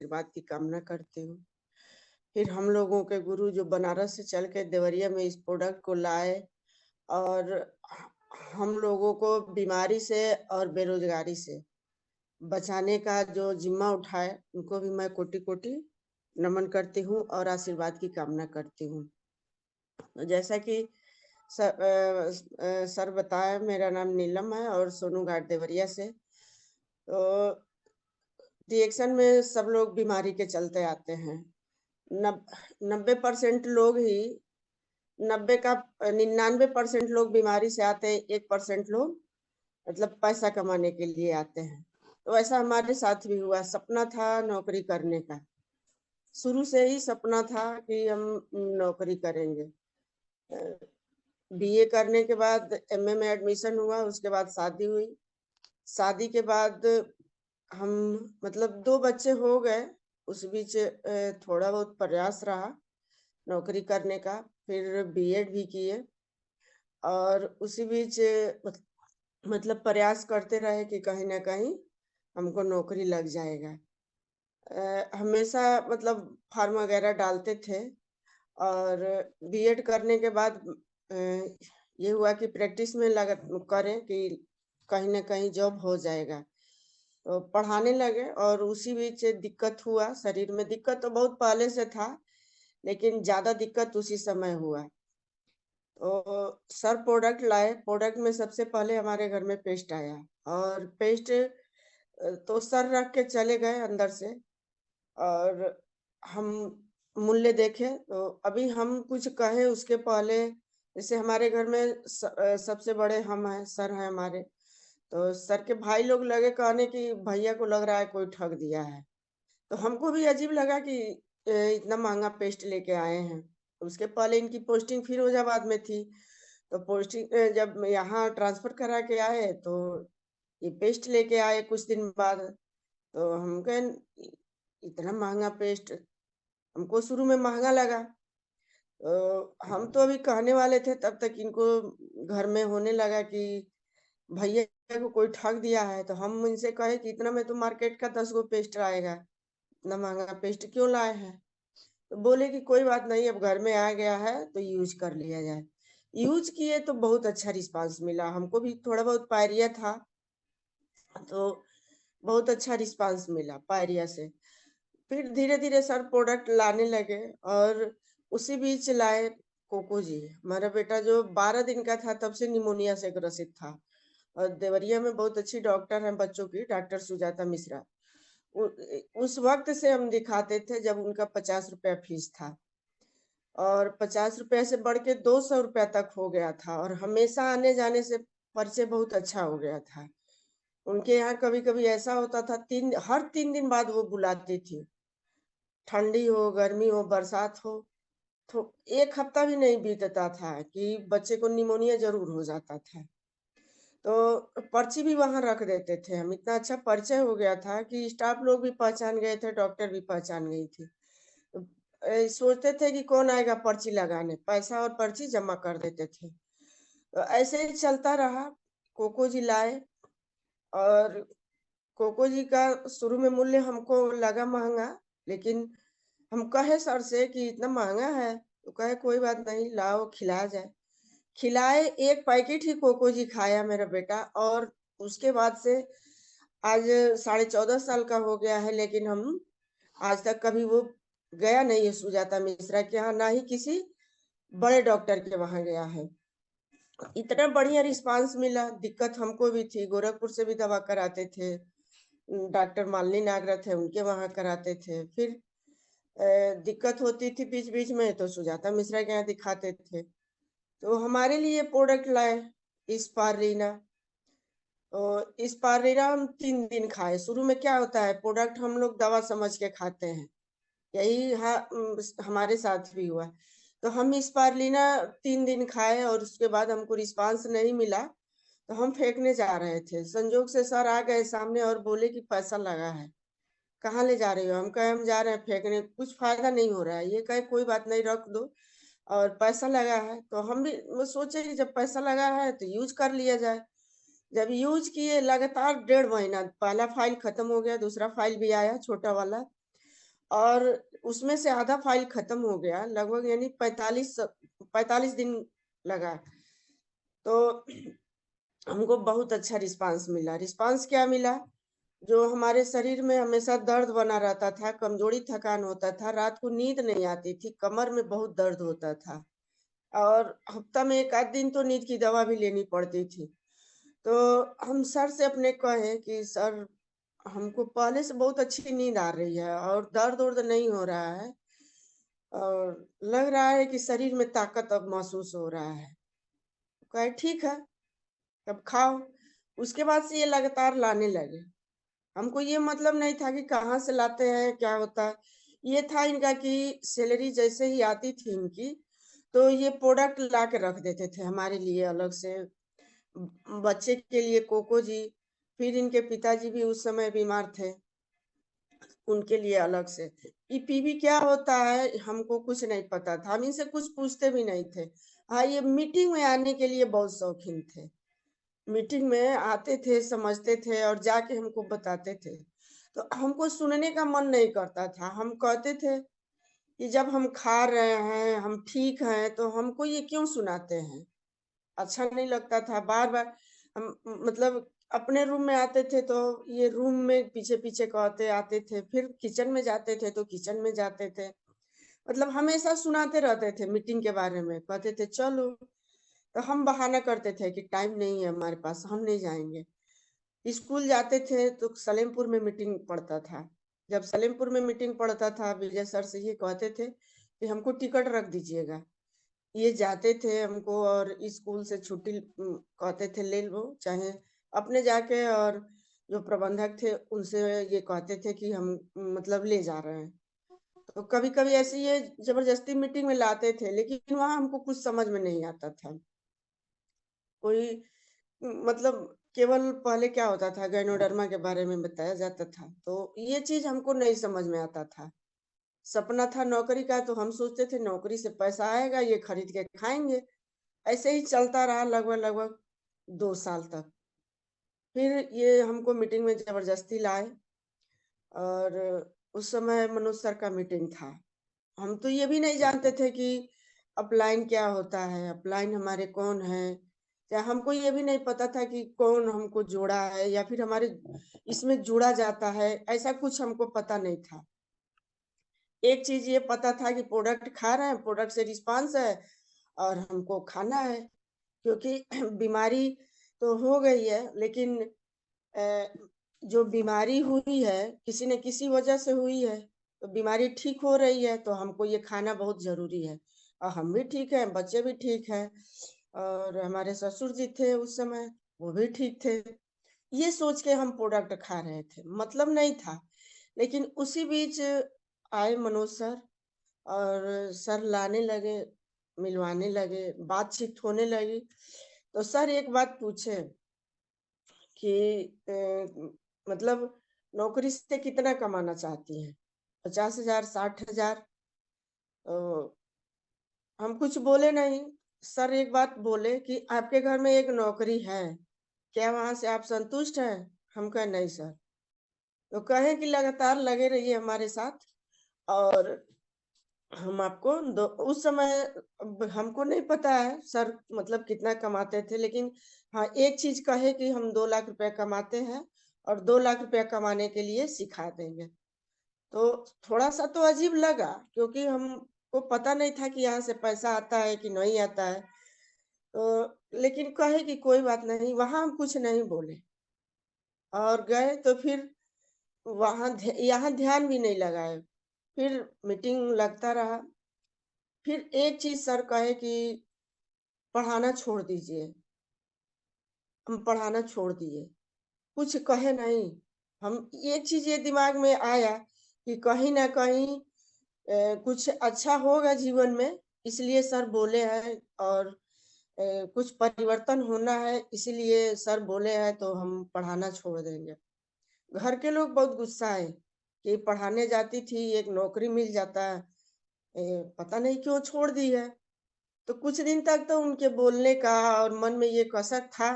आशीर्वाद की कामना करती हूँ। फिर हम लोगों के गुरु जो बनारस से चल के देवरिया में इस प्रोडक्ट को लाए और हम लोगों को बीमारी से और बेरोजगारी से बचाने का जो जिम्मा उठाए, उनको भी मैं कोटि-कोटि नमन करती हूँ और आशीर्वाद की कामना करती हूँ। जैसा कि सर बताया, मेरा नाम नीलम है और सोनू घाट देवरिया से। तो रिएक्शन में सब लोग बीमारी के चलते आते हैं। 90% लोग ही 90 का 99% लोग बीमारी से आते हैं, 1% लोग मतलब पैसा कमाने के लिए आते हैं। तो ऐसा हमारे साथ भी हुआ। सपना था नौकरी करने का, शुरू से ही सपना था कि हम नौकरी करेंगे। बीए करने के बाद एमए में एडमिशन हुआ, उसके बाद शादी हुई। शादी के बाद हम मतलब 2 बच्चे हो गए। उस बीच थोड़ा बहुत प्रयास रहा नौकरी करने का, फिर बीएड भी किए और उसी बीच मतलब प्रयास करते रहे कि कहीं न कहीं हमको नौकरी लग जाएगा। हमेशा मतलब फॉर्म वगैरह डालते थे और बीएड करने के बाद ये हुआ कि प्रैक्टिस में करें कि कहीं न कहीं जॉब हो जाएगा। तो पढ़ाने लगे और उसी बीच दिक्कत हुआ, शरीर में दिक्कत तो बहुत पहले से था, लेकिन ज़्यादा दिक्कत उसी समय हुआ। तो सर प्रोडक्ट लाए, प्रोडक्ट में सबसे पहले हमारे घर में पेस्ट आया और पेस्ट तो सर रख के चले गए अंदर से और हम मूल्य देखे तो अभी हम कुछ कहें उसके पहले, जैसे हमारे घर में सबसे बड़े हम हैं, सर हैं हमारे। तो सर के भाई लोग लगे कहने कि भैया को लग रहा है कोई ठग दिया है। तो हमको भी अजीब लगा कि इतना महँगा पेस्ट लेके आए हैं। उसके पहले इनकी पोस्टिंग फिरोजाबाद में थी। तो पोस्टिंग जब यहाँ ट्रांसफर करा के आए तो ये पेस्ट लेके आए कुछ दिन बाद। तो हम कहे इतना महँगा पेस्ट, हमको शुरू में महँगा लगा। हम तो अभी कहने वाले थे तब तक इनको घर में होने लगा कि भैया को कोई ठग दिया है। तो हम इनसे कहे कि इतना में तो मार्केट का 10 गो पेस्ट आएगा, इतना महँगा पेस्ट क्यों लाए हैं? तो बोले कि कोई बात नहीं, अब घर में आ गया है तो यूज़ कर लिया जाए। यूज़ किए तो बहुत अच्छा रिस्पॉन्स मिला, हमको भी थोड़ा बहुत पायरिया था, तो बहुत अच्छा रिस्पॉन्स मिला पायरिया से। फिर धीरे-धीरे सर प्रोडक्ट लाने लगे और उसी बीच लाए कोकोजी। हमारा बेटा जो 12 दिन का था तब से निमोनिया से ग्रसित था और देवरिया में बहुत अच्छी डॉक्टर हैं बच्चों की, डॉक्टर सुजाता मिश्रा। उ उस वक़्त से हम दिखाते थे जब उनका ₹50 फीस था और ₹50 से बढ़ के ₹200 तक हो गया था और हमेशा आने-जाने से परिचय बहुत अच्छा हो गया था। उनके यहाँ कभी-कभी ऐसा होता था, 3 दिन बाद वो बुलाती थी। ठंडी हो, गर्मी हो, बरसात हो, तो 1 हफ्ता भी नहीं बीतता था कि बच्चे को निमोनिया ज़रूर हो जाता था। तो पर्ची भी वहाँ रख देते थे हम, इतना अच्छा परिचय हो गया था कि स्टाफ लोग भी पहचान गए थे, डॉक्टर भी पहचान गई थी। तो सोचते थे कि कौन आएगा पर्ची लगाने, पैसा और पर्ची जमा कर देते थे। तो ऐसे ही चलता रहा, कोको जी लाए और कोको जी का शुरू में मूल्य हमको लगा महँगा, लेकिन हम कहे सर से कि इतना महँगा है, तो कहे कोई बात नहीं, लाओ खिलाया जाए। खिलाए, 1 पैकेट ही कोको जी खाया मेरा बेटा और उसके बाद से आज 14.5 साल का हो गया है, लेकिन हम आज तक कभी वो गया नहीं है सुजाता मिश्रा के यहाँ, ना ही किसी बड़े डॉक्टर के वहाँ गया है। इतना बढ़िया रिस्पॉन्स मिला, दिक्कत हमको भी थी, गोरखपुर से भी दवा कराते थे। डॉक्टर मालिनी नागरथ है, उनके वहाँ कराते थे। फिर दिक्कत होती थी बीच-बीच में तो सुजाता मिश्रा के यहाँ दिखाते थे। तो हमारे लिए प्रोडक्ट लाए स्पाइरुलिना। तो स्पाइरुलिना हम 3 दिन खाए। शुरू में क्या होता है, प्रोडक्ट हम लोग दवा समझ के खाते हैं। यही हमारे साथ भी हुआ। तो हम स्पाइरुलिना 3 दिन खाए और उसके बाद हमको रिस्पॉन्स नहीं मिला, तो हम फेंकने जा रहे थे। संजोग से सर आ गए सामने और बोले कि पैसा लगा है। कहाँ ले जा रही हो? हम कहे हम जा रहे हैं फेंकने, कुछ फ़ायदा नहीं हो रहा है। ये कहे कोई बात नहीं, रख दो और पैसा लगा है। तो हम भी वो सोचे कि जब पैसा लगा है तो यूज़ कर लिया जाए। जब यूज़ किए लगातार 1.5 महीना, पहला फ़ाइल खत्म हो गया, दूसरा फ़ाइल भी आया छोटा वाला। और उसमें से आधा फाइल खत्म हो गया लगभग, यानी 45 दिन लगा। तो हमको बहुत अच्छा रिस्पांस मिला। रिस्पांस क्या मिला, जो हमारे शरीर में हमेशा दर्द बना रहता था, कमजोरी थकान होता था, रात को नींद नहीं आती थी, कमर में बहुत दर्द होता था और हफ्ता में 1 आध दिन तो नींद की दवा भी लेनी पड़ती थी। तो हम सर से अपने कहे कि सर, हमको पहले से बहुत अच्छी नींद आ रही है और दर्द-वर्द नहीं हो रहा है और लग रहा है कि शरीर में ताकत अब महसूस हो रहा है। कहे ठीक है, तब खाओ। उसके बाद से ये लगातार लाने लगे। हमको ये मतलब नहीं था कि कहाँ से लाते हैं, क्या होता है। ये था इनका कि सैलरी जैसे ही आती थी इनकी, तो ये प्रोडक्ट ला के रख देते थे हमारे लिए अलग से। बच्चे के लिए कोको जी, फिर इनके पिताजी भी उस समय बीमार थे, उनके लिए अलग से। ये पीवी क्या होता है हमको कुछ नहीं पता था, हम इनसे कुछ पूछते भी नहीं थे। हाँ, ये मीटिंग में आने के लिए बहुत शौकीन थे। मीटिंग में आते थे, समझते थे और जाके हमको बताते थे। तो हमको सुनने का मन नहीं करता था। हम कहते थे कि जब हम खा रहे हैं, हम ठीक हैं, तो हमको ये क्यों सुनाते हैं? अच्छा नहीं लगता था। बार-बार हम मतलब अपने रूम में आते थे तो ये रूम में पीछे-पीछे कहते आते थे, फिर किचन में जाते थे तो किचन में जाते थे। मतलब हमेशा सुनाते रहते थे मीटिंग के बारे में, कहते थे चलो, तो हम बहाना करते थे कि टाइम नहीं है हमारे पास, हम नहीं जाएँगे। स्कूल जाते थे तो सलेमपुर में मीटिंग पड़ता था। जब सलेमपुर में मीटिंग पड़ता था, विजय सर से ये कहते थे कि हमको टिकट रख दीजिएगा। ये जाते थे हमको और स्कूल से छुट्टी कहते थे ले लो, चाहे अपने जाके और जो प्रबंधक थे उनसे ये कहते थे कि हम मतलब ले जा रहे हैं। तो कभी-कभी ऐसे ये ज़बरदस्ती मीटिंग में लाते थे, लेकिन वहाँ हमको कुछ समझ में नहीं आता था। कोई मतलब केवल पहले क्या होता था, गैनोडर्मा के बारे में बताया जाता था, तो ये चीज़ हमको नहीं समझ में आता था। सपना था नौकरी का, तो हम सोचते थे नौकरी से पैसा आएगा, ये खरीद के खाएँगे। ऐसे ही चलता रहा लगभग-लगभग 2 साल तक। फिर ये हमको मीटिंग में ज़बरदस्ती लाए और उस समय मनोज सर का मीटिंग था। हम तो ये भी नहीं जानते थे कि अपलाइन क्या होता है, अपलाइन हमारे कौन हैं? या हमको ये भी नहीं पता था कि कौन हमको जोड़ा है या फिर हमारे इसमें जुड़ा जाता है, ऐसा कुछ हमको पता नहीं था। एक चीज़ ये पता था कि प्रोडक्ट खा रहे हैं, प्रोडक्ट से रिस्पॉन्स है और हमको खाना है। क्योंकि बीमारी तो हो गई है, लेकिन अ, जो बीमारी हुई है, किसी न किसी वजह से हुई है, तो बीमारी ठीक हो रही है, तो हमको ये खाना बहुत ज़रूरी है। और हम भी ठीक हैं, बच्चे भी ठीक हैं और हमारे ससुर जी थे उस समय, वो भी ठीक थे। ये सोच के हम प्रोडक्ट खा रहे थे, मतलब नहीं था। लेकिन उसी बीच आए मनोज सर और सर लाने लगे, मिलवाने लगे, बातचीत होने लगी। तो सर एक बात पूछे कि मतलब नौकरी से कितना कमाना चाहती हैं? 50,000 60,000? तो हम कुछ बोले नहीं। सर एक बात बोले कि आपके घर में एक नौकरी है, क्या वहाँ से आप संतुष्ट हैं? हम कहे नहीं सर। तो कहे कि लगातार लगे रहिए हमारे साथ और हम आपको दो उस समय हमको नहीं पता है सर मतलब कितना कमाते थे, लेकिन हाँ, एक चीज़ कहे कि हम 2 लाख रुपया कमाते हैं और 2 लाख रुपया कमाने के लिए सिखा देंगे। तो थोड़ा-सा तो अजीब लगा क्योंकि हमको पता नहीं था कि यहाँ से पैसा आता है कि नहीं आता है। तो लेकिन कहे कि कोई बात नहीं, वहाँ हम कुछ नहीं बोले और गए तो फिर वहाँ यहाँ ध्यान भी नहीं लगाए। फिर मीटिंग लगता रहा। फिर एक चीज़ सर कहे कि पढ़ाना छोड़ दीजिए। हम पढ़ाना छोड़ दिए। कुछ कहे नहीं। हम एक चीज़ ये दिमाग में आया कि कहीं न कहीं कुछ अच्छा होगा जीवन में, इसलिए सर बोले हैं और कुछ परिवर्तन होना है, इसीलिए सर बोले हैं तो हम पढ़ाना छोड़ देंगे। घर के लोग बहुत गुस्सा है कि पढ़ाने जाती थी, एक नौकरी मिल जाता, पता नहीं क्यों छोड़ दी है। तो कुछ दिन तक तो उनके बोलने का और मन में ये कसक था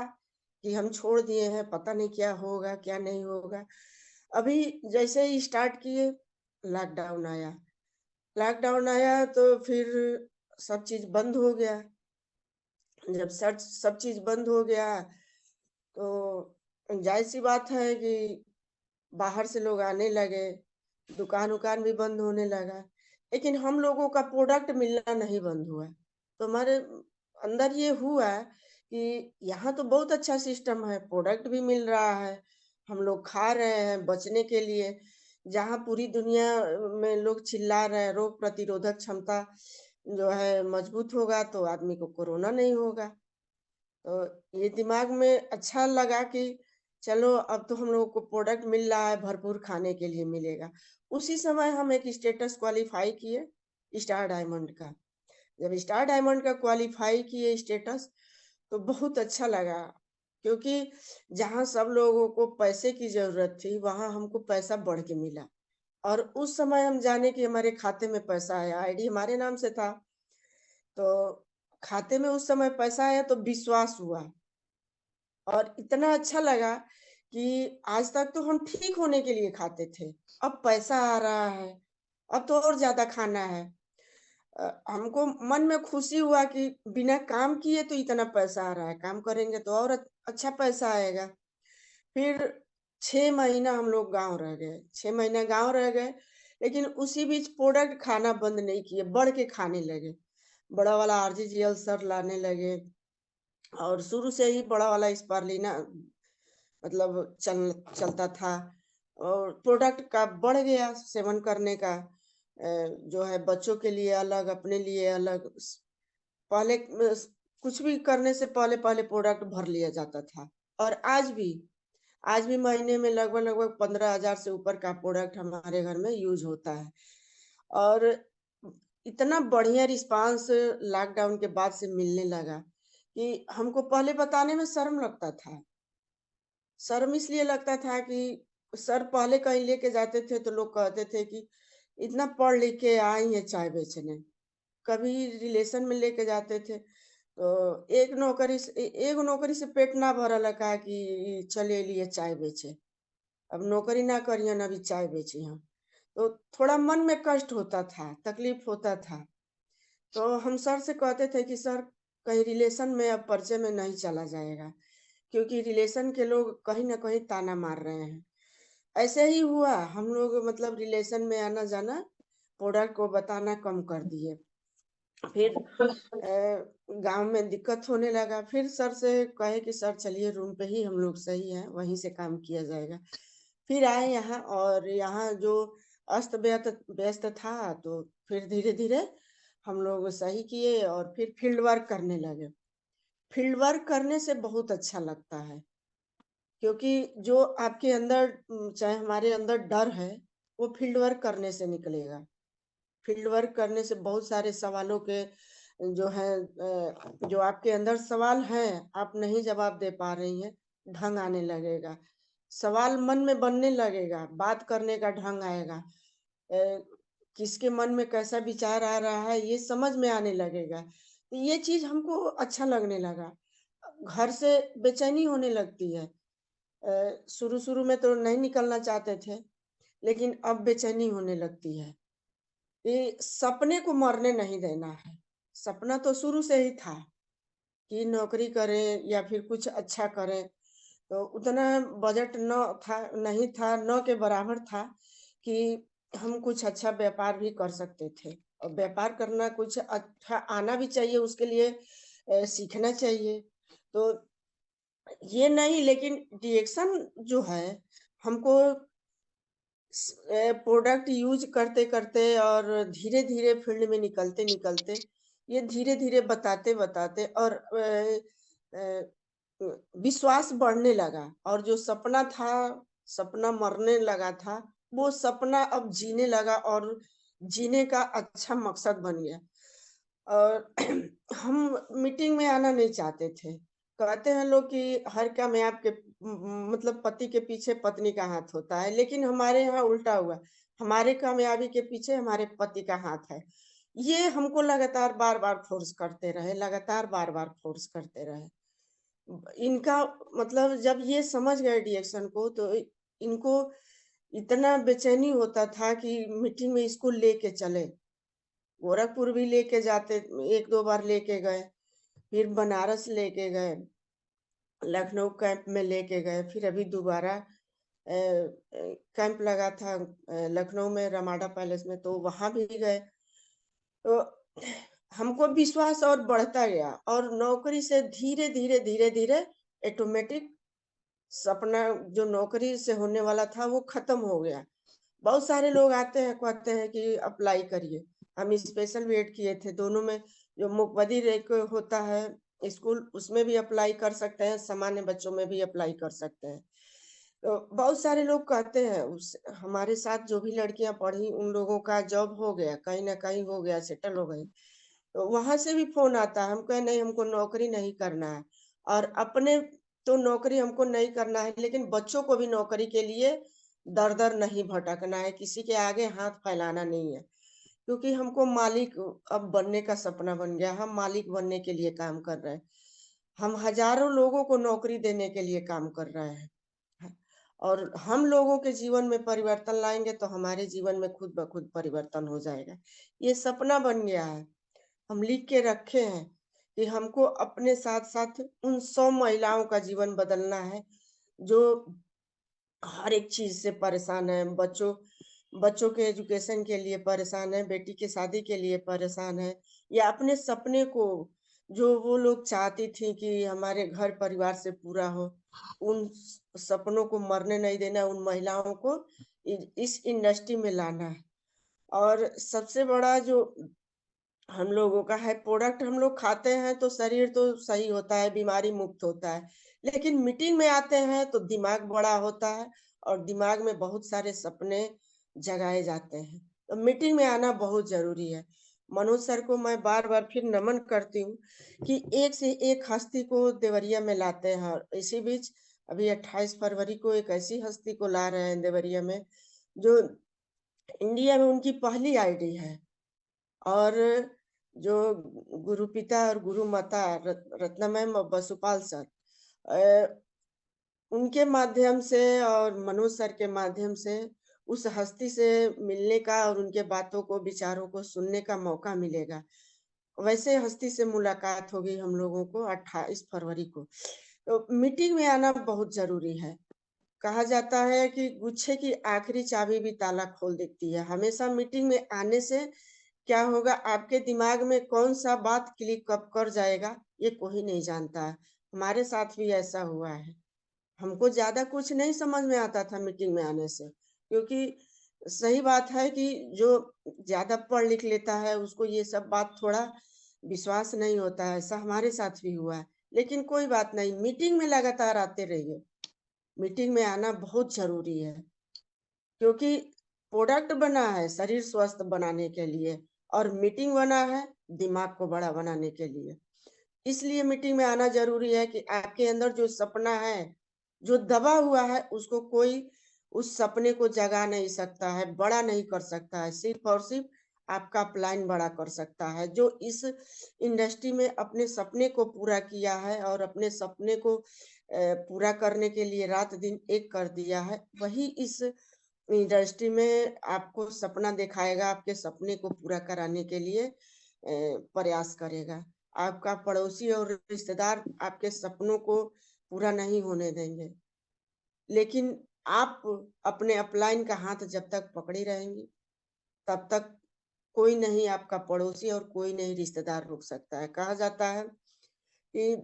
कि हम छोड़ दिए हैं, पता नहीं क्या होगा, क्या नहीं होगा। अभी जैसे ही स्टार्ट किए, लॉकडाउन आया। लॉकडाउन आया तो फिर सब चीज बंद हो गया। जब सब चीज बंद हो गया तो जाहिर सी बात है कि बाहर से लोग आने लगे, दुकान उकान भी बंद होने लगा, लेकिन हम लोगों का प्रोडक्ट मिलना नहीं बंद हुआ। तो हमारे अंदर ये हुआ कि यहाँ तो बहुत अच्छा सिस्टम है, प्रोडक्ट भी मिल रहा है, हम लोग खा रहे हैं बचने के लिए। जहाँ पूरी दुनिया में लोग चिल्ला रहे हैं रोग प्रतिरोधक क्षमता जो है मजबूत होगा तो आदमी को कोरोना नहीं होगा। तो ये दिमाग में अच्छा लगा कि चलो अब तो हम लोगों को प्रोडक्ट मिल रहा है, भरपूर खाने के लिए मिलेगा। उसी समय हम एक स्टेटस क्वालीफाई किए स्टार डायमंड का। जब स्टार डायमंड का क्वालीफाई किए स्टेटस तो बहुत अच्छा लगा, क्योंकि जहाँ सब लोगों को पैसे की जरूरत थी वहां हमको पैसा बढ़ के मिला। और उस समय हम जाने कि हमारे खाते में पैसा आया, आईडी हमारे नाम से था, तो खाते में उस समय पैसा आया तो विश्वास हुआ और इतना अच्छा लगा कि आज तक तो हम ठीक होने के लिए खाते थे, अब पैसा आ रहा है, अब तो और ज्यादा खाना है। हमको मन में खुशी हुआ कि बिना काम किए तो इतना पैसा आ रहा है, काम करेंगे तो और अच्छा पैसा आएगा। फिर 6 महीना हम लोग गांव रह गए, 6 महीना गांव रह गए, लेकिन उसी बीच प्रोडक्ट खाना बंद नहीं किए, बढ़ के खाने लगे। बड़ा वाला आरजीजीएल सर लाने लगे और शुरू से ही बड़ा वाला स्पारलिना मतलब चलता था और प्रोडक्ट का बढ़ गया सेवन करने का। जो है बच्चों के लिए अलग, अपने लिए अलग। पहले कुछ भी करने से पहले पहले प्रोडक्ट भर लिया जाता था। और आज भी महीने में लगभग लगभग 15,000 से ऊपर का प्रोडक्ट हमारे घर में यूज होता है। और इतना बढ़िया रिस्पांस लॉकडाउन के बाद से मिलने लगा कि हमको पहले बताने में शर्म लगता था। शर्म इसलिए लगता था कि सर पहले कहीं लेके जाते थे तो लोग कहते थे कि इतना पढ़ लिख के आई है चाय बेचने। कभी रिलेशन में लेके जाते थे तो एक नौकरी से पेट ना भरल है का कि चले लिए चाय बेचे, अब नौकरी ना करियन अभी चाय बेची हम। तो थोड़ा मन में कष्ट होता था, तकलीफ होता था। तो हम सर से कहते थे कि सर कहीं रिलेशन में अब परिचय में नहीं चला जाएगा, क्योंकि रिलेशन के लोग कहीं ना कहीं ताना मार रहे हैं। ऐसे ही हुआ, हम लोग मतलब रिलेशन में आना जाना प्रोडक्ट को बताना कम कर दिए। फिर गांव में दिक्कत होने लगा, फिर सर से कहे कि सर चलिए रूम पे ही हम लोग सही है, वहीं से काम किया जाएगा। फिर आए यहाँ और यहाँ जो अस्त व्यस्त व्यस्त था तो फिर धीरे धीरे हम लोग सही किए और फिर फील्ड वर्क करने लगे। फील्ड वर्क करने से बहुत अच्छा लगता है, क्योंकि जो आपके अंदर चाहे हमारे अंदर डर है वो फील्ड वर्क करने से निकलेगा। फील्ड वर्क करने से बहुत सारे सवालों के जो है जो आपके अंदर सवाल है आप नहीं जवाब दे पा रही हैं, ढंग आने लगेगा। सवाल मन में बनने लगेगा, बात करने का ढंग आएगा। किसके मन में कैसा विचार आ रहा है ये समझ में आने लगेगा। तो ये चीज हमको अच्छा लगने लगा। घर से बेचैनी होने लगती है। शुरू शुरू में तो नहीं निकलना चाहते थे, लेकिन अब बेचैनी होने लगती है। ये सपने को मरने नहीं देना है। सपना तो शुरू से ही था कि नौकरी करें या फिर कुछ अच्छा करें। तो उतना बजट न था, नहीं था, न के बराबर था कि हम कुछ अच्छा व्यापार भी कर सकते थे। और व्यापार करना कुछ अच्छा आना भी चाहिए, उसके लिए सीखना चाहिए। तो ये नहीं, लेकिन रिएक्शन जो है हमको प्रोडक्ट यूज करते करते और धीरे धीरे फील्ड में निकलते निकलते ये धीरे धीरे बताते बताते और विश्वास बढ़ने लगा। और जो सपना था, सपना मरने लगा था, वो सपना अब जीने लगा और जीने का अच्छा मकसद बन गया। और हम मीटिंग में आना नहीं चाहते थे। कहते हैं लोग कि हर कामयाब के मतलब पति के पीछे पत्नी का हाथ होता है, लेकिन हमारे यहाँ उल्टा हुआ। हमारे कामयाबी के पीछे हमारे पति का हाथ है। ये हमको लगातार बार बार फोर्स करते रहे, लगातार बार बार फोर्स करते रहे। इनका मतलब जब ये समझ गए डिएक्शन को तो इनको इतना बेचैनी होता था कि मीटिंग में इसको लेके चले। गोरखपुर भी लेके जाते, 1-2 बार लेके गए, फिर बनारस लेके गए, लखनऊ कैंप में लेके गए, फिर अभी दोबारा कैंप लगा था लखनऊ में रमाडा पैलेस में, तो वहां भी गए। तो हमको विश्वास और बढ़ता गया और नौकरी से धीरे धीरे धीरे धीरे ऑटोमेटिक सपना जो नौकरी से होने वाला था वो खत्म हो गया। बहुत सारे लोग आते हैं, कहते हैं कि अप्लाई करिए। हम स्पेशल वेट किए थे दोनों में। जो मुकबधिर एक होता है स्कूल, उसमें भी अप्लाई कर सकते हैं, सामान्य बच्चों में भी अप्लाई कर सकते हैं। तो बहुत सारे लोग कहते हैं, उस हमारे साथ जो भी लड़कियां पढ़ी उन लोगों का जॉब हो गया, कहीं ना कहीं हो गया, सेटल हो गई। तो वहां से भी फोन आता है, हम कहे नहीं, हमको नौकरी नहीं करना है। और अपने तो नौकरी हमको नहीं करना है, लेकिन बच्चों को भी नौकरी के लिए दर दर नहीं भटकना है, किसी के आगे हाथ फैलाना नहीं है। क्योंकि हमको मालिक अब बनने का सपना बन गया, हम मालिक बनने के लिए काम कर रहे हैं। हम हजारों लोगों को नौकरी देने के लिए काम कर रहे हैं। और हम लोगों के जीवन में परिवर्तन लाएंगे तो हमारे जीवन में खुद ब खुद परिवर्तन हो जाएगा। ये सपना बन गया है। हम लिख के रखे हैं कि हमको अपने साथ साथ उन 100 महिलाओं का जीवन बदलना है जो हर एक चीज से परेशान है। बच्चों बच्चों के एजुकेशन के लिए परेशान है, बेटी की शादी के लिए परेशान है, या अपने सपने को जो वो लोग चाहती थी कि हमारे घर परिवार से पूरा हो, उन सपनों को मरने नहीं देना, उन महिलाओं को इस इंडस्ट्री में लाना है। और सबसे बड़ा जो हम लोगों का है, प्रोडक्ट हम लोग खाते हैं तो शरीर तो सही होता है, बीमारी मुक्त होता है। लेकिन मीटिंग में आते हैं तो दिमाग बड़ा होता है और दिमाग में बहुत सारे सपने जगाए जाते हैं। तो मीटिंग में आना बहुत जरूरी है। मनोज सर को मैं बार बार फिर नमन करती हूँ कि एक से एक हस्ती को देवरिया में लाते हैं। और इसी बीच अभी 28 फरवरी को एक ऐसी हस्ती को ला रहे हैं देवरिया में, जो इंडिया में उनकी पहली आईडी है। और जो गुरु पिता और गुरु माता रत्नमय बसुपाल सर, अ, उनके माध्यम से और मनोज सर के माध्यम से उस हस्ती से मिलने का और उनके बातों को, विचारों को सुनने का मौका मिलेगा। वैसे हस्ती से मुलाकात होगी हम लोगों को 28 फरवरी को। तो मीटिंग में आना बहुत जरूरी है। कहा जाता है कि गुच्छे की आखिरी चाबी भी ताला खोल देती है। हमेशा मीटिंग में आने से क्या होगा, आपके दिमाग में कौन सा बात क्लिक कब कर जाएगा, ये कोई नहीं जानता है। हमारे साथ भी ऐसा हुआ है। हमको ज्यादा कुछ नहीं समझ में आता था मीटिंग में आने से, क्योंकि सही बात है कि जो ज्यादा पढ़ लिख लेता है उसको ये सब बात थोड़ा विश्वास नहीं होता है। ऐसा हमारे साथ भी हुआ है। लेकिन कोई बात नहीं, मीटिंग में लगातार आते रहिए। मीटिंग में आना बहुत जरूरी है, क्योंकि प्रोडक्ट बना है शरीर स्वस्थ बनाने के लिए और मीटिंग बना है दिमाग को बड़ा बनाने के लिए। इसलिए मीटिंग में आना जरूरी है कि आपके अंदर जो सपना है, जो दबा हुआ है, उसको कोई उस सपने को जगा नहीं सकता है, बड़ा नहीं कर सकता है। सिर्फ और सिर्फ आपका अपलाइन बड़ा कर सकता है। जो इस इंडस्ट्री में अपने सपने को पूरा किया है और अपने सपने को पूरा करने के लिए रात दिन एक कर दिया है, वही इस इंडस्ट्री में आपको सपना दिखाएगा, आपके सपने को पूरा कराने के लिए प्रयास करेगा। आपका पड़ोसी और रिश्तेदार आपके सपनों को पूरा नहीं होने देंगे, लेकिन आप अपने अपलाइन का हाथ जब तक पकड़ी रहेंगी, तब तक कोई नहीं, आपका पड़ोसी और कोई नहीं रिश्तेदार रोक सकता है। कि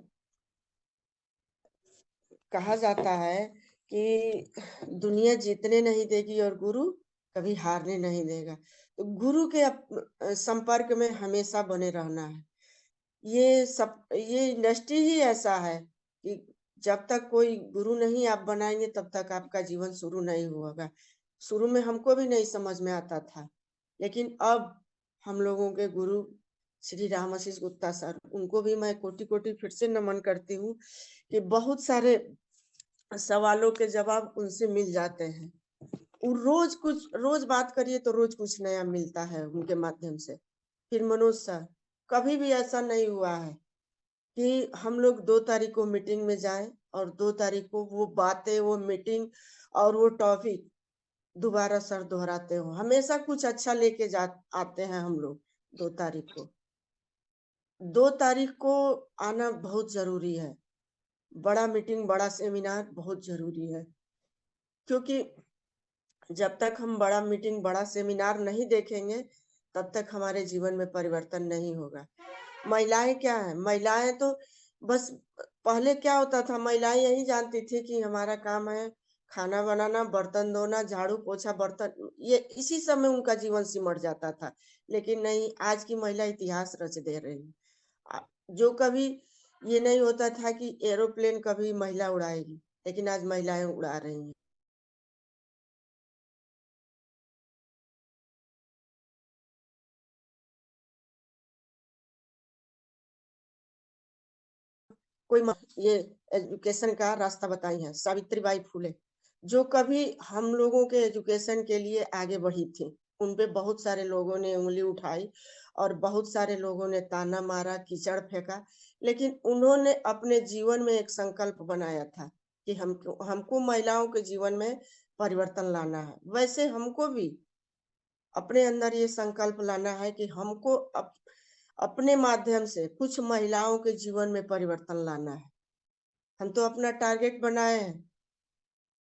कहा जाता है कि दुनिया जीतने नहीं देगी और गुरु कभी हारने नहीं देगा। तो गुरु के संपर्क में हमेशा बने रहना है। ये इंडस्ट्री ही ऐसा है कि जब तक कोई गुरु नहीं आप बनाएंगे तब तक आपका जीवन शुरू नहीं होगा। शुरू में हमको भी नहीं समझ में आता था, लेकिन अब हम लोगों के गुरु श्री राम आशीष गुप्ता सर, उनको भी मैं कोटि कोटि फिर से नमन करती हूँ कि बहुत सारे सवालों के जवाब उनसे मिल जाते हैं। वो रोज बात करिए तो रोज कुछ नया मिलता है उनके माध्यम से। फिर मनोज सर, कभी भी ऐसा नहीं हुआ है कि हम लोग 2 तारीख को मीटिंग में जाए और 2 तारीख को वो बातें, वो मीटिंग और वो टॉपिक दोबारा सर दोहराते हो, हमेशा कुछ अच्छा लेके आते हैं हम लोग। 2 तारीख को 2 तारीख को आना बहुत जरूरी है। बड़ा मीटिंग, बड़ा सेमिनार बहुत जरूरी है, क्योंकि जब तक हम बड़ा मीटिंग, बड़ा सेमिनार नहीं देखेंगे, तब तक हमारे जीवन में परिवर्तन नहीं होगा। महिलाएं क्या है, महिलाएं तो बस, पहले क्या होता था, महिलाएं यही जानती थी कि हमारा काम है खाना बनाना, बर्तन धोना, झाड़ू पोछा, बर्तन, ये इसी सब में उनका जीवन सिमट जाता था। लेकिन नहीं, आज की महिला इतिहास रच दे रही है। जो कभी ये नहीं होता था कि एरोप्लेन कभी महिला उड़ाएगी, लेकिन आज महिलाएं उड़ा रही हैं। ये एजुकेशन का रास्ता बताई है सावित्रीबाई फुले, जो कभी हम लोगों के एजुकेशन के लिए आगे बढ़ी थी। उनपे बहुत सारे लोगों ने उंगली उठाई और बहुत सारे लोगों ने ताना मारा, कीचड़ फेंका, लेकिन उन्होंने अपने जीवन में एक संकल्प बनाया था कि हमको हमको महिलाओं के जीवन में परिवर्तन लाना है। वैसे हमको भी अपने अंदर ये संकल्प लाना है कि हमको अपने माध्यम से कुछ महिलाओं के जीवन में परिवर्तन लाना है। हम तो अपना टारगेट बनाए हैं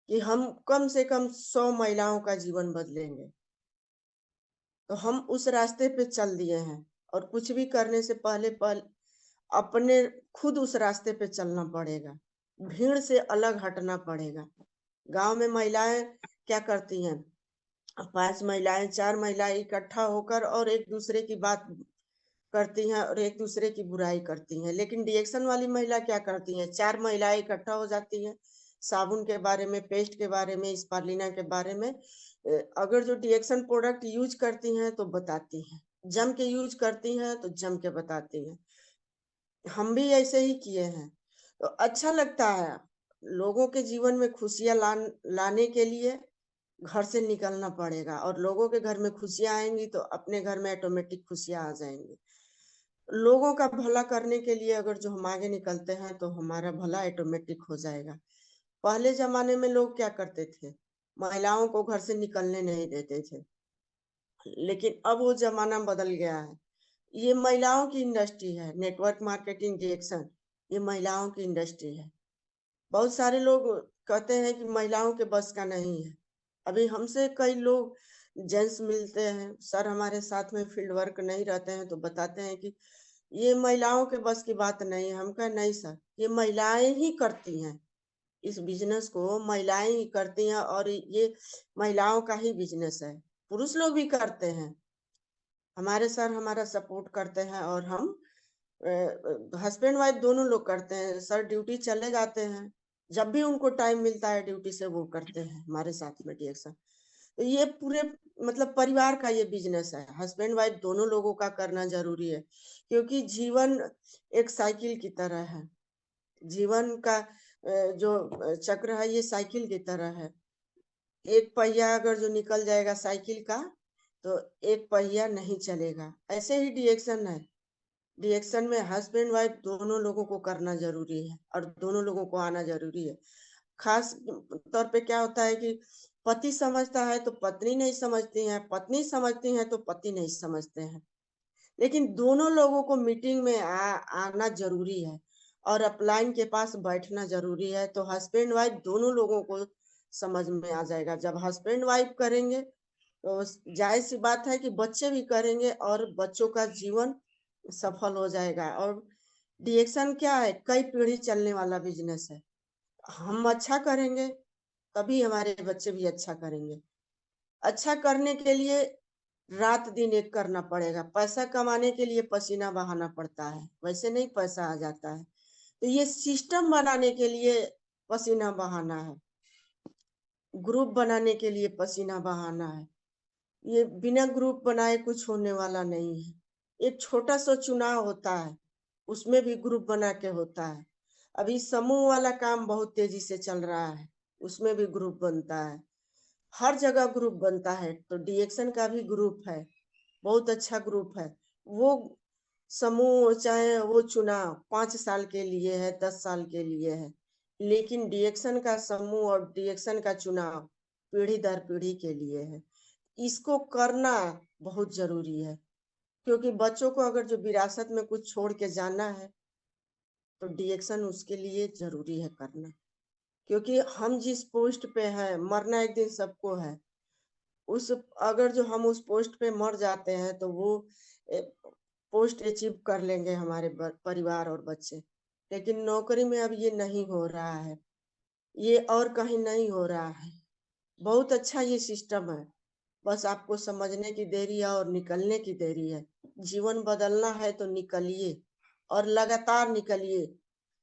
कि हम कम से कम 100 महिलाओं का जीवन बदलेंगे। तो हम उस रास्ते पे चल दिए हैं, और कुछ भी करने से पहले अपने खुद उस रास्ते पे चलना पड़ेगा। भीड़ से अलग हटना पड़ेगा। गांव में महिलाएं क्या करती हैं? 5 महिलाएं, 4 महिलाएं इकट्ठा होकर और एक दूसरे की बात करती हैं और एक दूसरे की बुराई करती हैं। लेकिन डिएक्शन वाली महिला क्या करती हैं? 4 महिलाएं इकट्ठा हो जाती हैं, साबुन के बारे में, पेस्ट के बारे में, स्पालिना के बारे में, अगर जो डिएक्शन प्रोडक्ट यूज करती हैं तो बताती हैं, जम के यूज करती हैं तो जम के बताती हैं। हम भी ऐसे ही किए हैं, तो अच्छा लगता है। लोगों के जीवन में खुशियां लाने के लिए घर से निकलना पड़ेगा, और लोगों के घर में खुशियां आएंगी तो अपने घर में ऑटोमेटिक खुशियां आ जाएंगी। लोगों का भला करने के लिए अगर जो हम आगे निकलते हैं तो हमारा भला ऑटोमेटिक हो जाएगा। पहले जमाने में लोग क्या करते थे? महिलाओं को घर से निकलने नहीं देते थे, लेकिन अब वो जमाना बदल गया है। ये महिलाओं की इंडस्ट्री है, नेटवर्क मार्केटिंग डिएक्शन, ये महिलाओं की इंडस्ट्री है। बहुत सारे लोग कहते हैं कि महिलाओं के बस का नहीं है। अभी हमसे कई लोग जेंट्स मिलते हैं, सर हमारे साथ में फील्ड वर्क नहीं रहते हैं, तो बताते हैं कि ये महिलाओं के बस की बात नहीं है। हम कहा नहीं सर, ये महिलाएं ही करती हैं, इस बिजनेस को महिलाएं ही करती हैं, और ये महिलाओं का ही बिजनेस है। पुरुष लोग भी करते हैं, हमारे सर हमारा सपोर्ट करते हैं, और हम हस्बैंड वाइफ दोनों लोग करते हैं। सर ड्यूटी चले जाते हैं, जब भी उनको टाइम मिलता है ड्यूटी से वो करते हैं हमारे साथ में डिएक्शन। तो ये पूरे मतलब परिवार का ये बिजनेस है, हस्बैंड वाइफ दोनों लोगों का करना जरूरी है, क्योंकि जीवन एक साइकिल की तरह है। जीवन का जो चक्र है ये साइकिल की तरह है। एक पहिया अगर जो निकल जाएगा साइकिल का, तो एक पहिया नहीं चलेगा। ऐसे ही डिएक्शन है, डिएक्शन में हस्बैंड वाइफ दोनों लोगों को करना जरूरी है, और दोनों लोगों को आना जरूरी है। खास तौर पे क्या होता है कि पति समझता है तो पत्नी नहीं समझती है, पत्नी समझती है तो पति नहीं समझते हैं। लेकिन दोनों लोगों को मीटिंग में आना जरूरी है, और अपलाइन के पास बैठना जरूरी है, तो हस्बैंड वाइफ दोनों लोगों को समझ में आ जाएगा। जब हस्बैंड वाइफ करेंगे तो जाहिर सी बात है कि बच्चे भी करेंगे, और बच्चों का जीवन सफल हो जाएगा। और डिएक्शन क्या है? कई पीढ़ी चलने वाला बिजनेस है। हम अच्छा करेंगे तभी हमारे बच्चे भी अच्छा करेंगे। अच्छा करने के लिए रात दिन एक करना पड़ेगा। पैसा कमाने के लिए पसीना बहाना पड़ता है, वैसे नहीं पैसा आ जाता है। तो ये सिस्टम बनाने के लिए पसीना बहाना है, ग्रुप बनाने के लिए पसीना बहाना है। ये बिना ग्रुप बनाए कुछ होने वाला नहीं है। एक छोटा सा चुनाव होता है, उसमें भी ग्रुप बना के होता है। अभी समूह वाला काम बहुत तेजी से चल रहा है, उसमें भी ग्रुप बनता है। हर जगह ग्रुप बनता है, तो डिएक्शन का भी ग्रुप है, बहुत अच्छा ग्रुप है। वो समूह चाहे वो चुनाव 5 साल के लिए है, 10 साल के लिए है, लेकिन डिएक्शन का समूह और डिएक्शन का चुनाव पीढ़ी दर पीढ़ी के लिए है। इसको करना बहुत जरूरी है, क्योंकि बच्चों को अगर जो विरासत में कुछ छोड़ के जाना है तो डिएक्शन उसके लिए जरूरी है करना। क्योंकि हम जिस पोस्ट पे हैं, मरना एक दिन सबको है। उस अगर जो हम उस पोस्ट पे मर जाते हैं तो वो पोस्ट अचीव कर लेंगे हमारे परिवार और बच्चे। लेकिन नौकरी में अब ये नहीं हो रहा है, ये और कहीं नहीं हो रहा है। बहुत अच्छा ये सिस्टम है, बस आपको समझने की देरी है और निकलने की देरी है। जीवन बदलना है तो निकलिए और लगातार निकलिए।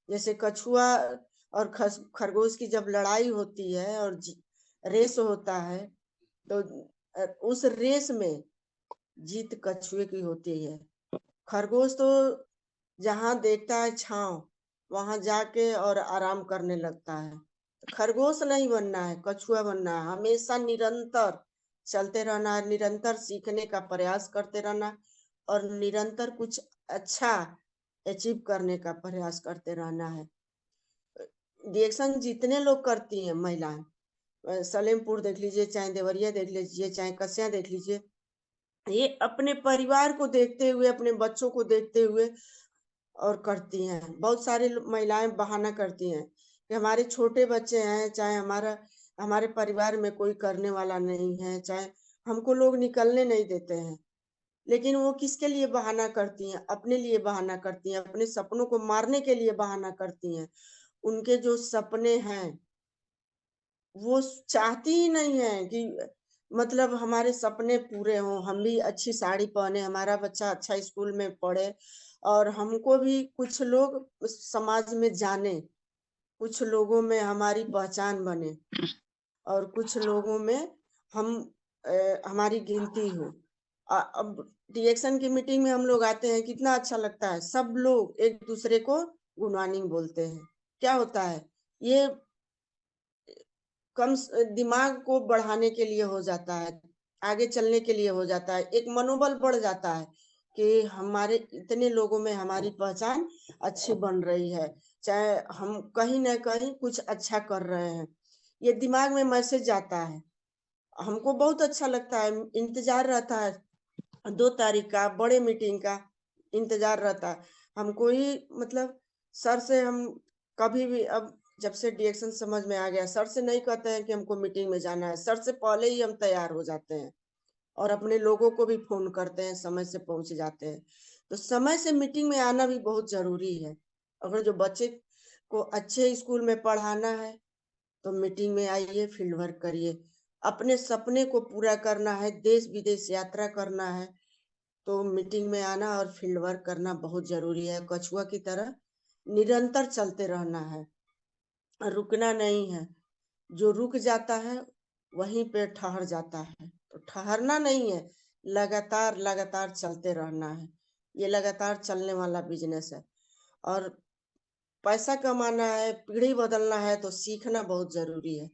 जैसे कछुआ और खरगोश की जब लड़ाई होती है और रेस होता है, तो उस रेस में जीत कछुए की होती है। खरगोश तो जहाँ देखता है छांव, वहां जाके और आराम करने लगता है। खरगोश नहीं बनना है, कछुआ बनना है। हमेशा निरंतर चलते रहना है, निरंतर सीखने का प्रयास करते रहना और निरंतर कुछ अच्छा अचीव करने का प्रयास करते रहना है। रिएक्शन जितने लोग करती हैं महिलाएं, सलेमपुर देख लीजिए, चाहे देवरिया देख लीजिए, चाहे कस्या देख लीजिए, ये अपने परिवार को देखते हुए, अपने बच्चों को देखते हुए और करती हैं। बहुत सारी महिलाएं बहाना करती हैं कि हमारे छोटे बच्चे हैं, चाहे हमारे परिवार में कोई करने वाला नहीं है, चाहे हमको लोग निकलने नहीं देते हैं। लेकिन वो किसके लिए बहाना करती हैं? अपने लिए बहाना करती हैं, अपने सपनों को मारने के लिए बहाना करती हैं। उनके जो सपने हैं वो चाहती ही नहीं है कि मतलब हमारे सपने पूरे हों, हम भी अच्छी साड़ी पहने, हमारा बच्चा अच्छा स्कूल में पढ़े और हमको भी कुछ लोग समाज में जाने, कुछ लोगों में हमारी पहचान बने और कुछ लोगों में हम हमारी गिनती हो। अब डिएक्शन की मीटिंग में हम लोग आते हैं, कितना अच्छा लगता है। सब लोग एक दूसरे को गुड मॉर्निंग बोलते हैं। क्या होता है ये? दिमाग को बढ़ाने के लिए हो जाता है, आगे चलने के लिए हो जाता है। एक मनोबल बढ़ जाता है कि हमारे इतने लोगों में हमारी पहचान अच्छी बन रही है, चाहे हम कहीं ना कहीं कुछ अच्छा कर रहे हैं। ये दिमाग में मैसेज जाता है, हमको बहुत अच्छा लगता है। इंतजार रहता है 2 तारीख का, बड़े मीटिंग का इंतजार रहता है हमको ही। मतलब सर से हम कभी भी, अब जब से डिएक्शन समझ में आ गया, सर से नहीं कहते हैं कि हमको मीटिंग में जाना है, सर से पहले ही हम तैयार हो जाते हैं और अपने लोगों को भी फोन करते हैं, समय से पहुंच जाते हैं। तो समय से मीटिंग में आना भी बहुत जरूरी है। अगर जो बच्चे को अच्छे स्कूल में पढ़ाना है तो मीटिंग में आइए, फील्ड वर्क करिए। अपने सपने को पूरा करना है, देश विदेश यात्रा करना है, तो मीटिंग में आना और फील्ड वर्क करना बहुत जरूरी है। कछुआ की तरह निरंतर चलते रहना है, रुकना नहीं है। जो रुक जाता है वहीं पे ठहर जाता है, तो ठहरना नहीं है, लगातार लगातार चलते रहना है। ये लगातार चलने वाला बिजनेस है और पैसा कमाना है, पीढ़ी बदलना है तो सीखना बहुत जरूरी है।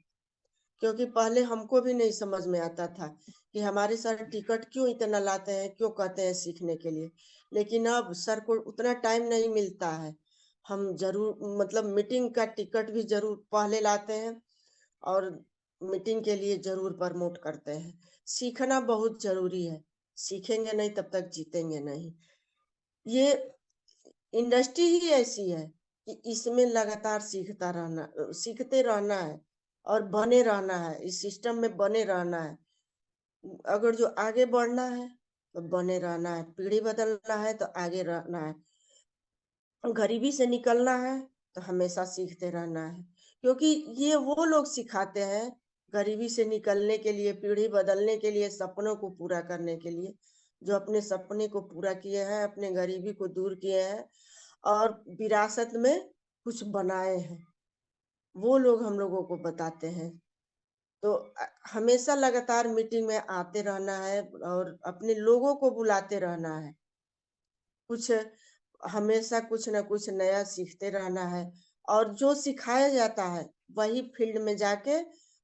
क्योंकि पहले हमको भी नहीं समझ में आता था कि हमारे सर टिकट क्यों इतना लाते हैं, क्यों कहते हैं सीखने के लिए। लेकिन अब सर को उतना टाइम नहीं मिलता है। हम जरूर मतलब मीटिंग का टिकट भी जरूर पहले लाते हैं और मीटिंग के लिए जरूर प्रमोट करते हैं। सीखना बहुत जरूरी है, सीखेंगे नहीं तब तक जीतेंगे नहीं। ये इंडस्ट्री ही ऐसी है कि इसमें लगातार सीखते रहना है और बने रहना है, इस सिस्टम में बने रहना है। अगर जो आगे बढ़ना है तो बने रहना है, पीढ़ी बदलना है तो आगे रहना है, गरीबी से निकलना है तो हमेशा सीखते रहना है। क्योंकि ये वो लोग सिखाते हैं गरीबी से निकलने के लिए, पीढ़ी बदलने के लिए, सपनों को पूरा करने के लिए, जो अपने सपने को पूरा किए हैं, अपने गरीबी को दूर किए हैं और विरासत में कुछ बनाए हैं, वो लोग हम लोगों को बताते हैं। तो हमेशा लगातार मीटिंग में आते रहना है और अपने लोगों को बुलाते रहना है। कुछ हमेशा कुछ न कुछ नया सीखते रहना है और जो सिखाया जाता है वही फील्ड में जाके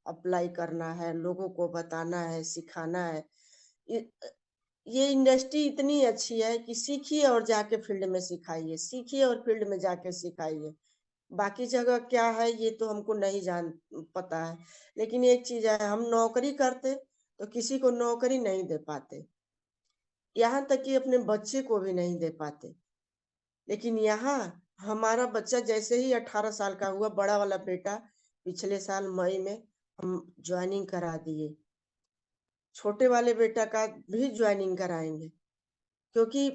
अप्लाई करना है, लोगों को बताना है, सिखाना है। ये ये इंडस्ट्री इतनी अच्छी है कि सीखिए और जाके फील्ड में सिखाइए, सीखिए और फील्ड में जाके सिखाइए। बाकी जगह क्या है ये तो हमको नहीं जान पता है। लेकिन एक चीज़ है, हम नौकरी करते तो किसी को नौकरी नहीं दे पाते। यहाँ तक कि अपने बच्चे को भी नहीं दे पाते। लेकिन यहाँ हमारा बच्चा जैसे ही 18 साल का हुआ, बड़ा वाला बेटा पिछले साल मई में हम जॉइनिंग करा दिए। छोटे वाले बेटा का भी जॉइनिंग कराएँगे, क्योंकि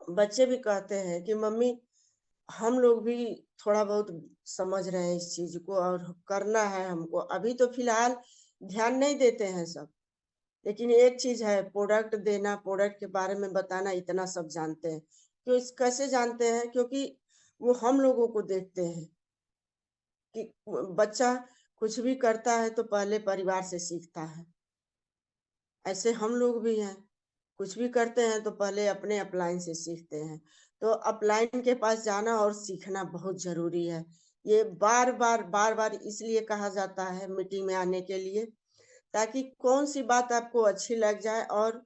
बच्चे भी कहते हैं कि मम्मी हम लोग भी थोड़ा बहुत समझ रहे हैं इस चीज़ को और करना है हमको। अभी तो फिलहाल ध्यान नहीं देते हैं सब। लेकिन एक चीज़ है, प्रोडक्ट देना, प्रोडक्ट के बारे में बताना, इतना सब जानते हैं। कैसे जानते हैं? क्योंकि वो हम लोगों को देखते हैं कि बच्चा कुछ भी करता है तो पहले परिवार से सीखता है। ऐसे हम लोग भी हैं। कुछ भी करते हैं तो पहले अपने अपलाइन से सीखते हैं। तो अपलाइन के पास जाना और सीखना बहुत ज़रूरी है। ये बार-बार इसलिए कहा जाता है मीटिंग में आने के लिए, ताकि कौन-सी बात आपको अच्छी लग जाए और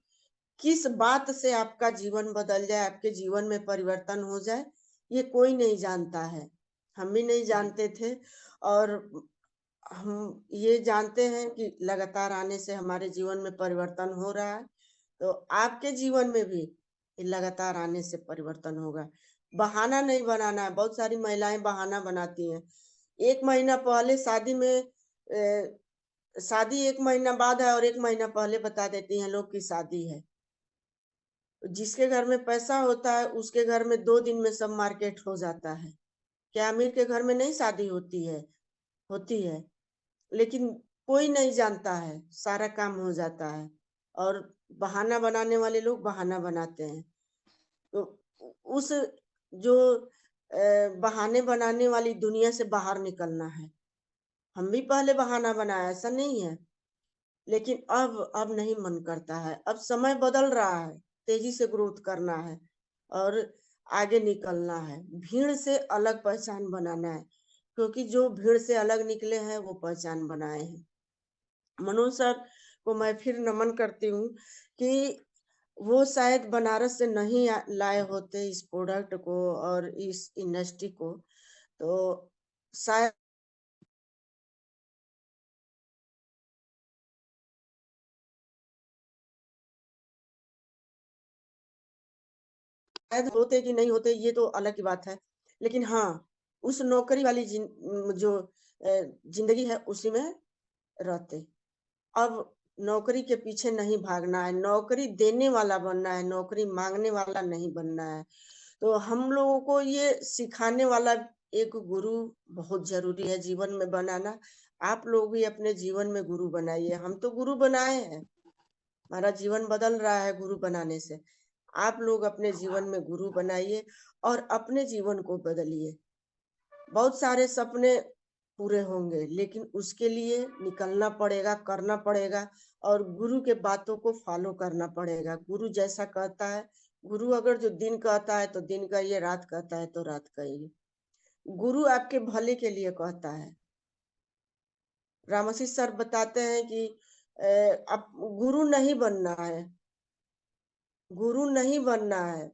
किस बात से आपका जीवन बदल जाए, आपके जीवन में परिवर्तन हो जाए, ये कोई नहीं जानता है। हम भी नहीं जानते थे और हम ये जानते हैं कि लगातार आने से हमारे जीवन में परिवर्तन हो रहा है। तो आपके जीवन में भी लगातार आने से परिवर्तन होगा। बहाना नहीं बनाना है, बहुत सारी महिलाएँ बहाना बनाती हैं। 1 महीना पहले शादी 1 महीना बाद है और 1 महीना पहले बता देती हैं लोग कि शादी है। जिसके घर में पैसा होता है, उसके घर में 2 दिन में सब मार्केट हो जाता है। क्या अमीर के घर में नहीं शादी होती है? होती है। लेकिन कोई नहीं जानता है, सारा काम हो जाता है और बहाना बनाने वाले लोग बहाना बनाते हैं। तो उस जो बहाने बनाने वाली दुनिया से बाहर निकलना है। हम भी पहले बहाना बनाया, ऐसा नहीं है। लेकिन अब नहीं मन करता है। अब समय बदल रहा है, तेज़ी से ग्रोथ करना है और आगे निकलना है। भीड़ से अलग पहचान बनाना है, क्योंकि जो भीड़ से अलग निकले हैं, वो पहचान बनाए हैं। मनोज सर को मैं फिर नमन करती हूँ कि वो शायद बनारस से नहीं लाए होते इस प्रोडक्ट को और इस इंडस्ट्री को, तो शायद होते कि नहीं होते ये तो अलग की बात है। लेकिन हाँ, उस नौकरी वाली जो ज़िंदगी है उसी में रहते। अब नौकरी के पीछे नहीं भागना है, नौकरी देने वाला बनना है, नौकरी माँगने वाला नहीं बनना है। तो हम लोगों को ये सिखाने वाला एक गुरु बहुत ज़रूरी है जीवन में बनाना। आप लोग भी अपने जीवन में गुरु बनाइए। हम तो गुरु बनाए हैं, हमारा जीवन बदल रहा है गुरु बनाने से। आप लोग अपने जीवन में गुरु बनाइए और अपने जीवन को बदलिए। बहुत सारे सपने पूरे होंगे, लेकिन उसके लिए निकलना पड़ेगा, करना पड़ेगा और गुरु के बातों को फ़ॉलो करना पड़ेगा। गुरु जैसा कहता है, गुरु अगर जो दिन कहता है, तो दिन कहिए, रात कहता है, तो रात कहिए। गुरु आपके भले के लिए कहता है। रामाशीष सर बताते हैं कि अब गुरु नहीं बनना है, गुरु नहीं बनना है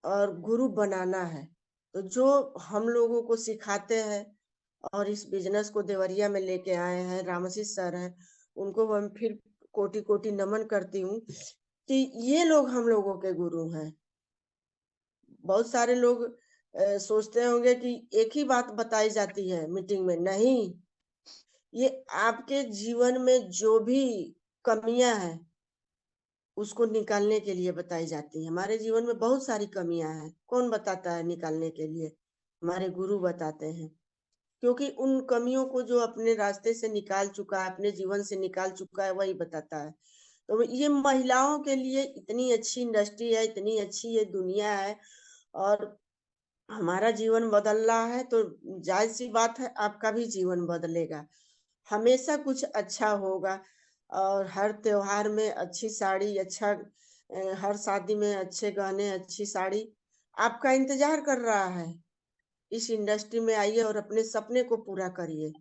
और गुरु बनाना है। तो जो हम लोगों को सिखाते हैं और इस बिज़नेस को देवरिया में लेके आए हैं, रामाशीष सर हैं, उनको हम फिर कोटि-कोटि नमन करती हूँ कि ये लोग हम लोगों के गुरु हैं। बहुत सारे लोग सोचते होंगे कि एक ही बात बताई जाती है मीटिंग में, नहीं, ये आपके जीवन में जो भी कमियाँ हैं, उसको निकालने के लिए बताई जाती हैं। हमारे जीवन में बहुत सारी कमियाँ हैं, कौन बताता है निकालने के लिए? हमारे गुरु बताते हैं। क्योंकि उन कमियों को जो अपने रास्ते से निकाल चुका है, अपने जीवन से निकाल चुका है, वही बताता है। तो ये महिलाओं के लिए इतनी अच्छी इंडस्ट्री है, इतनी अच्छी ये दुनिया है और हमारा जीवन बदल रहा है, तो जायज़-सी बात है आपका भी जीवन बदलेगा। हमेशा कुछ अच्छा होगा और हर त्योहार में अच्छी साड़ी, हर शादी में अच्छे गहने, अच्छी साड़ी आपका इंतज़ार कर रहा है। इस इंडस्ट्री में आइए और अपने सपने को पूरा करिए।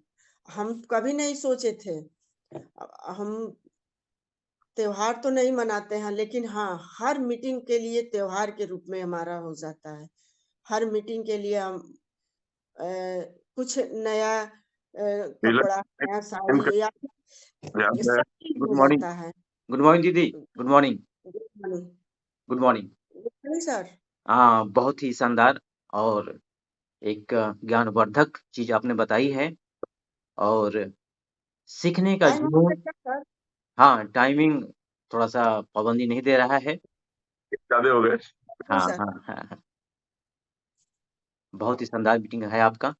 हम कभी नहीं सोचे थे। हम त्योहार तो नहीं मनाते हैं, लेकिन हाँ, हर मीटिंग के लिए त्योहार के रूप में हमारा हो जाता है। हर मीटिंग के लिए हम कुछ नया कपड़ा, नया साड़ी या सब चीज गुड हो मॉर्निंग। जाता है। गुड मॉर्निंग दीदी। Good morning. Good morning. Good morning. Good morning sir. हाँ, बहुत ही शानदार और एक ज्ञानवर्धक चीज आपने बताई है और सीखने का टाइम हो जुनून। गया सर। हाँ, टाइमिंग थोड़ा सा पाबंदी नहीं दे रहा है। ज्यादा हो गए। हाँ सर। हाँ हाँ हाँ। बहुत ही शानदार मीटिंग है आपका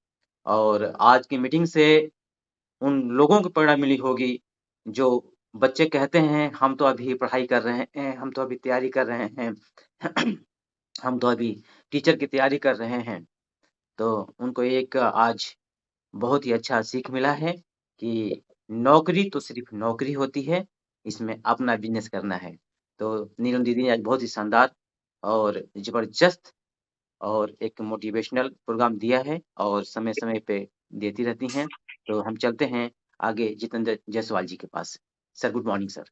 और आज की मीटिंग से उन लोगों को प्रेरणा मिली होगी जो बच्चे कहते हैं हम तो अभी पढ़ाई कर रहे हैं, हम तो अभी तैयारी कर रहे हैं, हम तो अभी टीचर की तैयारी कर रहे हैं। तो उनको एक आज बहुत ही अच्छा सीख मिला है कि नौकरी तो सिर्फ़ नौकरी होती है, इसमें अपना बिज़नेस करना है। तो नीलम दीदी ने आज बहुत ही शानदार और ज़बरदस्त और एक मोटिवेशनल प्रोग्राम दिया है और समय-समय पे देती रहती हैं। तो हम चलते हैं आगे जितेंद्र जायसवाल जी के पास। Sir good morning sir.